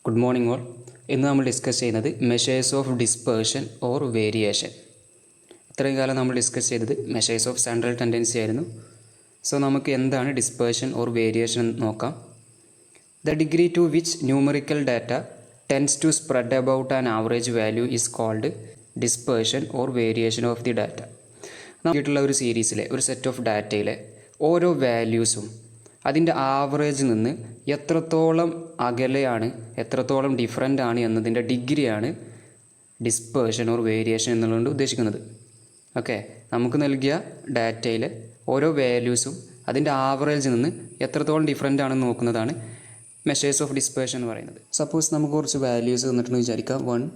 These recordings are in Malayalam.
Good morning all. ഇന്ന് നമ്മൾ ഡിസ്കസ് ചെയ്യുന്നത് measures of dispersion or variation. ഇത്രയും കാലം നമ്മൾ ഡിസ്കസ് ചെയ്തത് മെഷേഴ്സ് ഓഫ് സെൻട്രൽ ടെൻഡൻസി ആയിരുന്നു. സോ നമുക്ക് എന്താണ് ഡിസ്പേർഷൻ ഓർ വേരിയേഷൻ എന്ന് നോക്കാം. The degree to which numerical data tends to spread about an average value is called dispersion or variation of the data. നമുക്കിട്ടുള്ള ഒരു സീരീസിലെ ഒരു സെറ്റ് ഓഫ് ഡാറ്റയിലെ ഓരോ വാല്യൂസും അതിൻ്റെ ആവറേജിൽ നിന്ന് എത്രത്തോളം അകലെയാണ്, എത്രത്തോളം ഡിഫറൻ്റ് ആണ് എന്നതിൻ്റെ ഡിഗ്രിയാണ് ഡിസ്പേർഷൻ ഓർ വേരിയേഷൻ എന്നുള്ളതുകൊണ്ട് ഉദ്ദേശിക്കുന്നത്. ഓക്കെ, നമുക്ക് നൽകിയ ഡാറ്റയിലെ ഓരോ വാല്യൂസും അതിൻ്റെ ആവറേജിൽ നിന്ന് എത്രത്തോളം ഡിഫറൻ്റ് ആണെന്ന് നോക്കുന്നതാണ് മെഷേഴ്സ് ഓഫ് ഡിസ്പേർഷൻ എന്ന് പറയുന്നത്. സപ്പോസ് നമുക്ക് കുറച്ച് വാല്യൂസ് തന്നിട്ടെന്ന് വിചാരിക്കാം, 1,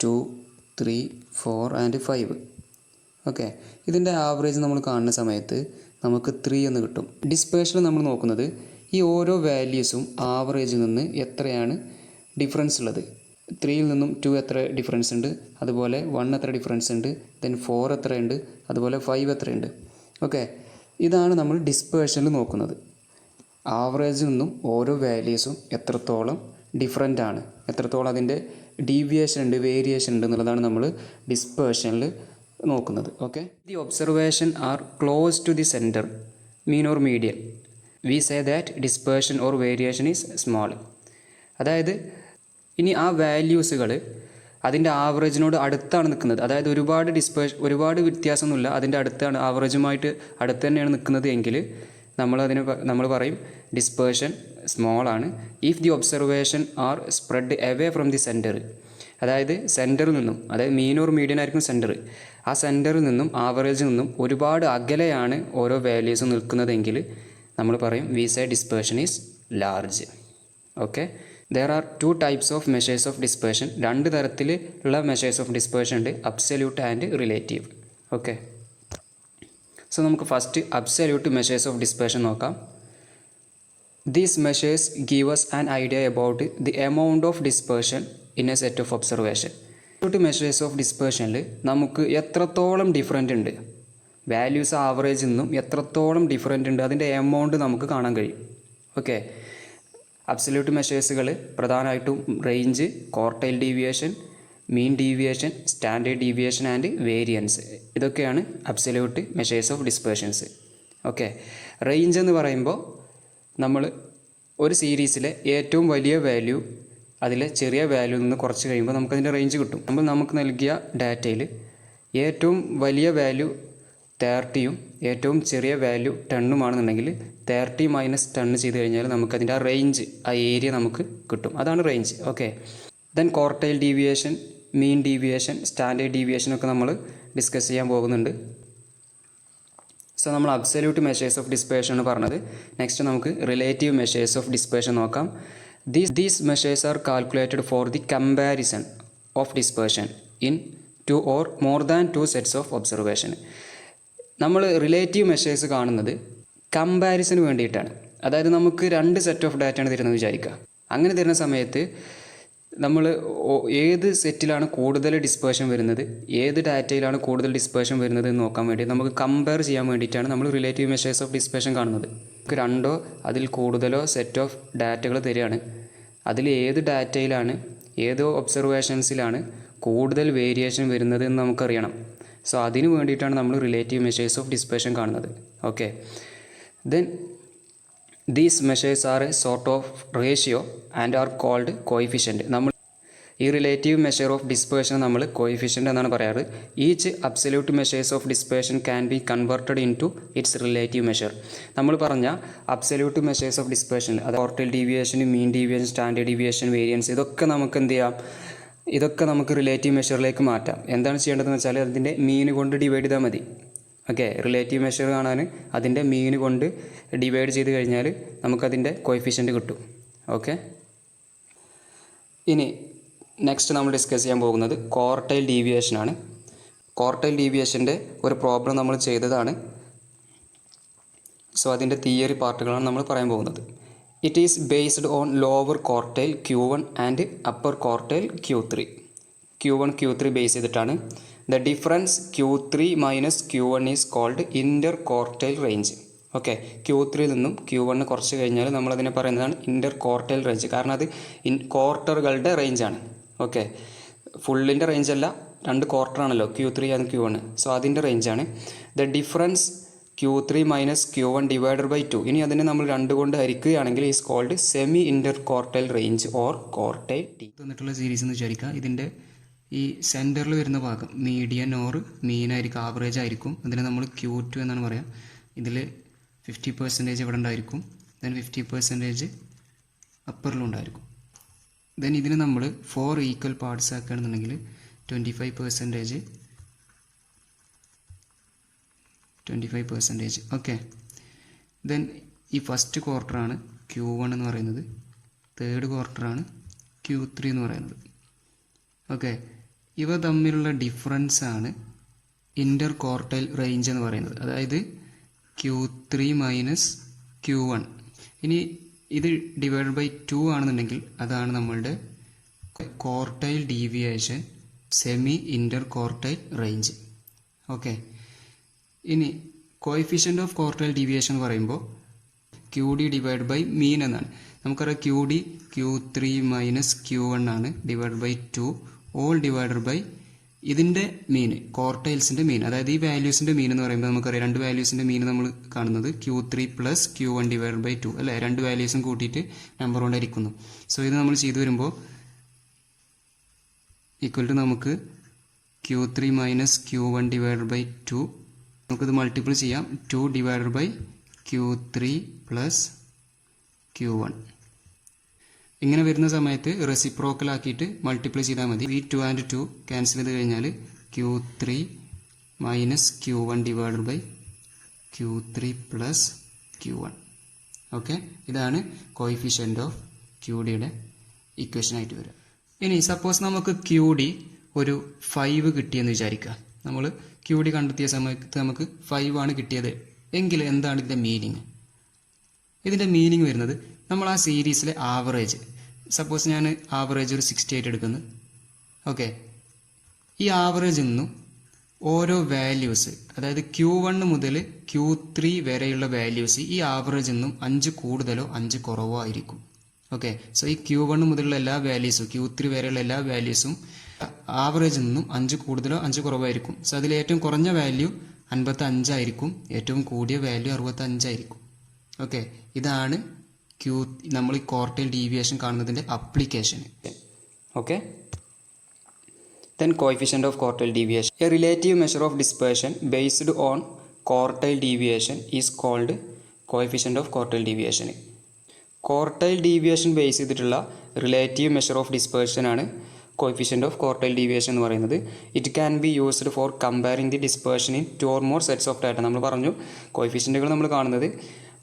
2, 3, 4 ആൻഡ് 5. ഓക്കെ, ഇതിൻ്റെ ആവറേജ് നമ്മൾ കാണുന്ന സമയത്ത് നമുക്ക് 3 എന്ന് കിട്ടും. ഡിസ്പേർഷൻ നമ്മൾ നോക്കുന്നത് ഈ ഓരോ വാല്യൂസും ആവറേജിൽ നിന്ന് എത്രയാണ് ഡിഫറൻസ് ഉള്ളത്. 3യിൽ നിന്നും 2 എത്ര ഡിഫറൻസ് ഉണ്ട്, അതുപോലെ 1 എത്ര ഡിഫറൻസ് ഉണ്ട്, ദെൻ 4 എത്രയുണ്ട്, അതുപോലെ 5 എത്രയുണ്ട്. ഓക്കെ, ഇതാണ് നമ്മൾ ഡിസ്പേർഷനിൽ നോക്കുന്നത്. ആവറേജിൽ നിന്നും ഓരോ വാല്യൂസും എത്രത്തോളം ഡിഫറൻ്റ് ആണ്, എത്രത്തോളം അതിൻ്റെ ഡീവിയേഷൻ ഉണ്ട്, വേരിയേഷൻ ഉണ്ട് എന്നുള്ളതാണ് നമ്മൾ ഡിസ്പേർഷനിൽ നോക്കുന്നത്. Okay, the observation are close to the centre, mean or median, we say that dispersion or variation is small. അതായത് ഇനി ആ വാല്യൂസുകൾ അതിൻ്റെ ആവറേജിനോട് അടുത്താണ് നിൽക്കുന്നത്, അതായത് ഒരുപാട് വ്യത്യാസമൊന്നുമില്ല, അതിൻ്റെ അടുത്താണ്, ആവറേജുമായിട്ട് അടുത്ത് തന്നെയാണ് നിൽക്കുന്നത് എങ്കിൽ നമ്മൾ പറയും ഡിസ്പേർഷൻ സ്മോൾ ആണ്. If the observation R spread away from the centre, അതായത് സെൻറ്ററിൽ നിന്നും, അതായത് മീൻ ഓർ മീഡിയൻ ആയിരിക്കും സെൻറ്റർ, ആ സെൻറ്ററിൽ നിന്നും ആവറേജിൽ നിന്നും ഒരുപാട് അകലെയാണ് ഓരോ വാല്യൂസും നിൽക്കുന്നതെങ്കിൽ നമ്മൾ പറയും we say dispersion is large. Okay, there are 2 types of measures of dispersion. 2 തരത്തിലുള്ള മെഷേഴ്സ് ഓഫ് ഡിസ്പേർഷൻ ഉണ്ട്, absolute and relative. Okay, so നമുക്ക് first absolute measures of dispersion നോക്കാം. These measures give us an idea about the amount of dispersion in a set of observation. Measures of ഡിസ്പേർഷനിൽ നമുക്ക് എത്രത്തോളം ഡിഫറൻ്റ് ഉണ്ട്, വാല്യൂസ് ആവറേജിൽ നിന്നും എത്രത്തോളം ഡിഫറൻ്റ് ഉണ്ട്, അതിൻ്റെ എമൗണ്ട് നമുക്ക് കാണാൻ കഴിയും. ഓക്കെ, അബ്സല്യൂട്ട് മെഷേഴ്സുകൾ പ്രധാനമായിട്ടും range, quartile deviation, mean deviation, standard deviation and variance, ഇതൊക്കെയാണ് absolute measures of dispersions. Okay, range എന്ന് പറയുമ്പോൾ നമ്മൾ ഒരു സീരീസിലെ ഏറ്റവും വലിയ വാല്യൂ അതിലെ ചെറിയ വാല്യൂ നിന്ന് കുറച്ച് കഴിയുമ്പോൾ നമുക്കതിൻ്റെ റേഞ്ച് കിട്ടും. നമുക്ക് നൽകിയ ഡാറ്റയിൽ ഏറ്റവും വലിയ വാല്യൂ 30യും ഏറ്റവും ചെറിയ വാല്യൂ 10ഉമാണെന്നുണ്ടെങ്കിൽ 30 - 10 ചെയ്ത് കഴിഞ്ഞാൽ നമുക്കതിൻ്റെ ആ റേഞ്ച്, ആ ഏരിയ നമുക്ക് കിട്ടും. അതാണ് range. Okay, then quartile deviation, mean deviation, standard ഡീവിയേഷനൊക്കെ നമ്മൾ ഡിസ്കസ് ചെയ്യാൻ പോകുന്നുണ്ട്. സോ നമ്മൾ അബ്സല്യൂട്ട് മെഷേഴ്സ് ഓഫ് ഡിസ്പേർഷൻ എന്ന് പറഞ്ഞത്. നെക്സ്റ്റ് നമുക്ക് റിലേറ്റീവ് മെഷേഴ്സ് ഓഫ് ഡിസ്പേർഷൻ നോക്കാം. These measures are calculated for the comparison of dispersion in 2 or more than 2 sets of observation. നമ്മൾ റിലേറ്റീവ് മെഷേഴ്സ് കാണുന്നത് കമ്പാരിസന് വേണ്ടിയിട്ടാണ്. അതായത് നമുക്ക് 2 സെറ്റ് ഓഫ് ഡാറ്റയാണ് തരുന്നത് വിചാരിക്കുക. അങ്ങനെ തരുന്ന സമയത്ത് നമ്മൾ ഏത് സെറ്റിലാണ് കൂടുതൽ ഡിസ്പേർഷൻ വരുന്നത്, ഏത് ഡാറ്റയിലാണ് കൂടുതൽ ഡിസ്പേർഷൻ വരുന്നത് എന്ന് നോക്കാൻ വേണ്ടി നമുക്ക് കമ്പയർ ചെയ്യാൻ വേണ്ടിയിട്ടാണ് നമ്മൾ റിലേറ്റീവ് മെഷേഴ്സ് ഓഫ് ഡിസ്പേർഷൻ കാണുന്നത്. നമുക്ക് 2ഓ അതിൽ കൂടുതലോ സെറ്റ് ഓഫ് ഡാറ്റകൾ തരികയാണ്, അതിൽ ഏത് ഡാറ്റയിലാണ്, ഏത് ഒബ്സർവേഷൻസിലാണ് കൂടുതൽ വേരിയേഷൻ വരുന്നത് എന്ന് നമുക്കറിയണം. സോ അതിന് വേണ്ടിയിട്ടാണ് നമ്മൾ റിലേറ്റീവ് മെഷേഴ്സ് ഓഫ് ഡിസ്പേർഷൻ കാണുന്നത്. Okay, then these measures are a sort of ratio and are called coefficient. നമ്മൾ ഈ റിലേറ്റീവ് മെഷർ ഓഫ് ഡിസ്പേർഷൻ നമ്മൾ കോയിഫിഷ്യൻ്റ് എന്നാണ് പറയാറ്. Each absolute measures of dispersion can be converted into its relative measure. നമ്മൾ പറഞ്ഞ അബ്സല്യൂട്ട് മെഷേഴ്സ് ഓഫ് ഡിസ്പേർഷൻ, അത് quartile deviation, mean deviation, standard deviation, variance, ഇതൊക്കെ നമുക്ക് എന്ത് ചെയ്യാം, ഇതൊക്കെ നമുക്ക് റിലേറ്റീവ് മെഷറിലേക്ക് മാറ്റാം. എന്താണ് ചെയ്യേണ്ടതെന്ന് വെച്ചാൽ അതിൻ്റെ മീൻ കൊണ്ട് ഡിവൈഡ് ചെയ്താൽ മതി. ഓക്കെ, റിലേറ്റീവ് മെഷർ കാണാൻ അതിൻ്റെ മീൻ കൊണ്ട് ഡിവൈഡ് ചെയ്ത് കഴിഞ്ഞാൽ നമുക്കതിൻ്റെ കോയിഫിഷ്യൻ്റ് കിട്ടും. ഓക്കെ, ഇനി നെക്സ്റ്റ് നമ്മൾ ഡിസ്കസ് ചെയ്യാൻ പോകുന്നത് ക്വാർട്ടൈൽ ഡീവിയേഷനാണ്. ക്വാർട്ടൈൽ ഡീവിയേഷൻ്റെ ഒരു പ്രോബ്ലം നമ്മൾ ചെയ്തതാണ്. സോ അതിൻ്റെ തിയറി പാർട്ടുകളാണ് നമ്മൾ പറയാൻ പോകുന്നത്. It is based on lower quartile Q1 and upper quartile Q3. Q1 Q3 base ചെയ്തിട്ടാണ്. The difference Q3 - Q1 is called inter quartile range. Okay, Q3 നിന്നും Q1 കുറച്ച് കഴിഞ്ഞാൽ നമ്മളതിനെ പറയുന്നതാണ് ഇൻ്റർ ക്വാർട്ടൈൽ റേഞ്ച്. കാരണം അത് ക്വാർട്ടറുകളുടെ റേഞ്ചാണ്. ഓക്കെ, ഫുള്ളിൻ്റെ റേഞ്ചല്ല, 2 ക്വാർട്ടറാണല്ലോ Q3 ആൻഡ് Q1. സോ അതിൻ്റെ റേഞ്ചാണ്. The difference Q3 minus Q1 divided by 2. ഇനി അതിനെ നമ്മൾ 2 കൊണ്ട് ഹരിക്കുകയാണെങ്കിൽ is called semi inter quartile range or quartile ടി. തന്നിട്ടുള്ള സീരീസ് എന്ന് വിചാരിക്കുക. ഇതിൻ്റെ ഈ സെൻറ്ററിൽ വരുന്ന ഭാഗം മീഡിയൻ ഓർ മീൻ ആയിരിക്കും, ആവറേജ് ആയിരിക്കും. അതിനെ നമ്മൾ Q2 എന്നാണ് പറയാം. ഇതിൽ 50% ഇവിടെ ഉണ്ടായിരിക്കും, ദെൻ 50% അപ്പറിലും ഉണ്ടായിരിക്കും. ദെൻ ഇതിന് നമ്മൾ 4 ഈക്വൽ പാർട്സ് ആക്കുകയാണെന്നുണ്ടെങ്കിൽ 25%. ഓക്കെ, ദെൻ ഈ ഫസ്റ്റ് ക്വാർട്ടറാണ് Q1 എന്ന് പറയുന്നത്, തേർഡ് ക്വാർട്ടറാണ് Q3 എന്ന് പറയുന്നത്. ഓക്കെ, ഇവ തമ്മിലുള്ള ഡിഫറൻസ് ആണ് ഇൻ്റർ ക്വാർട്ടൈൽ റേഞ്ച് എന്ന് പറയുന്നത്. അതായത് Q3 മൈനസ് Q1. ഇനി ഇത് ഡിവൈഡ് ബൈ 2 ആണെന്നുണ്ടെങ്കിൽ അതാണ് നമ്മളുടെ quartile deviation, semi inter quartile range. Okay, ഇനി കോഎഫിഷ്യൻ്റ് ഓഫ് ക്വാർട്ടൈൽ ഡീവിയേഷൻ എന്ന് പറയുമ്പോൾ QD ഡിവൈഡ് ബൈ മീൻ എന്നാണ്. നമുക്കറിയാം QD Q3 മൈനസ് Q1 ആണ്, divide by 2 all divided by ഇതിൻ്റെ മീൻ, ക്വാർട്ടൈൽസിൻ്റെ മീൻ. അതായത് ഈ വാല്യൂസിൻ്റെ മീൻ എന്ന് പറയുമ്പോൾ നമുക്കറിയാം 2 വാല്യൂസിൻ്റെ മീൻ നമ്മൾ കാണുന്നത് Q3 plus Q1 divide by 2 അല്ലേ, 2 വാല്യൂസും കൂട്ടിയിട്ട് നമ്പർ കൊണ്ടായിരിക്കുന്നു. സോ ഇത് നമ്മൾ ചെയ്തു വരുമ്പോൾ ഈക്വൽ ടു നമുക്ക് Q3 minus Q1 divide by 2, നമുക്കിത് മൾട്ടിപ്പിൾ ചെയ്യാം, 2 divide by Q3 plus Q1. ഇങ്ങനെ വരുന്ന സമയത്ത് റെസിപ്രോക്കൽ ആക്കിയിട്ട് മൾട്ടിപ്ലൈ ചെയ്താൽ മതി. ഈ 2 ആൻഡ് 2 ക്യാൻസൽ ചെയ്ത് കഴിഞ്ഞാൽ Q3 minus Q1 divide by Q3 plus Q1. Okay, ഇതാണ് കോഎഫിഷ്യൻ്റ് ഓഫ് QDയുടെ ഇക്വേഷൻ ആയിട്ട് വരിക. ഇനി സപ്പോസ് നമുക്ക് QD ഒരു 5 കിട്ടിയെന്ന് വിചാരിക്കുക. നമ്മൾ QD കണ്ടെത്തിയ സമയത്ത് നമുക്ക് 5 ആണ് കിട്ടിയത് എങ്കിൽ എന്താണ് ഇതിൻ്റെ മീനിങ്? ഇതിൻ്റെ മീനിങ് വരുന്നത് നമ്മൾ ആ സീരീസിലെ ആവറേജ്, സപ്പോസ് ഞാൻ ആവറേജ് ഒരു 68 എടുക്കുന്നു. ഓക്കെ, ഈ ആവറേജിൽ നിന്നും ഓരോ വാല്യൂസ്, അതായത് Q1 മുതൽ Q3 വരെയുള്ള വാല്യൂസ് ഈ ആവറേജിൽ നിന്നും 5 കൂടുതലോ 5 കുറവോ ആയിരിക്കും. ഓക്കെ, സോ ഈ Q1 മുതലുള്ള എല്ലാ വാല്യൂസും Q3 വരെയുള്ള എല്ലാ വാല്യൂസും ആവറേജിൽ നിന്നും 5 കൂടുതലോ 5 കുറവായിരിക്കും. സോ അതിൽ ഏറ്റവും കുറഞ്ഞ വാല്യൂ 55 ആയിരിക്കും, ഏറ്റവും കൂടിയ വാല്യൂ 65 ആയിരിക്കും. ഓക്കെ, ഇതാണ് നമ്മൾ ഈ ക്വാർട്ടൈൽ ഡീവിയേഷൻ കാണുന്നതിൻ്റെ application. Okay, then coefficient of quartile deviation. A relative measure of dispersion based on quartile deviation is called coefficient of quartile deviation. Quartile deviation base ചെയ്തിട്ടുള്ള റിലേറ്റീവ് മെഷർ ഓഫ് ഡിസ്പേർഷൻ ആണ് കോഎഫിഷ്യൻ്റ് ഓഫ് ക്വാർട്ടൈൽ ഡീവിയേഷൻ എന്ന് പറയുന്നത്. It can be used for comparing the dispersion in 2 or more sets of data. നമ്മൾ പറഞ്ഞു കോഎഫിഷ്യൻറ്റുകൾ നമ്മൾ കാണുന്നത്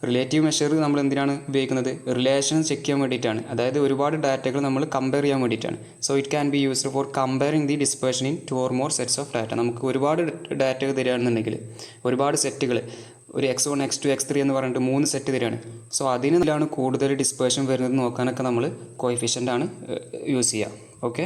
റിലേറ്റീവ് മെഷർ നമ്മൾ എന്തിനാണ് ഉപയോഗിക്കുന്നത്? റിലേഷൻ ചെക്ക് ചെയ്യാൻ വേണ്ടിയിട്ടാണ്. അതായത് ഒരുപാട് ഡാറ്റകൾ നമ്മൾ കമ്പയർ ചെയ്യാൻ വേണ്ടിയിട്ടാണ്. So it can be used for comparing the dispersion in 2 or more sets of data. നമുക്ക് ഒരുപാട് ഡാറ്റകൾ തരികയാണെന്നുണ്ടെങ്കിൽ, ഒരുപാട് സെറ്റുകൾ, ഒരു X1 X2 X3 എന്ന് പറഞ്ഞിട്ട് 3 സെറ്റ് തരികയാണ്. സോ അതിനാണ് കൂടുതൽ ഡിസ്പേർഷൻ വരുന്നത് നോക്കാനൊക്കെ നമ്മൾ കോഎഫിഷ്യൻ്റ് ആണ് യൂസ് ചെയ്യുക. ഓക്കെ.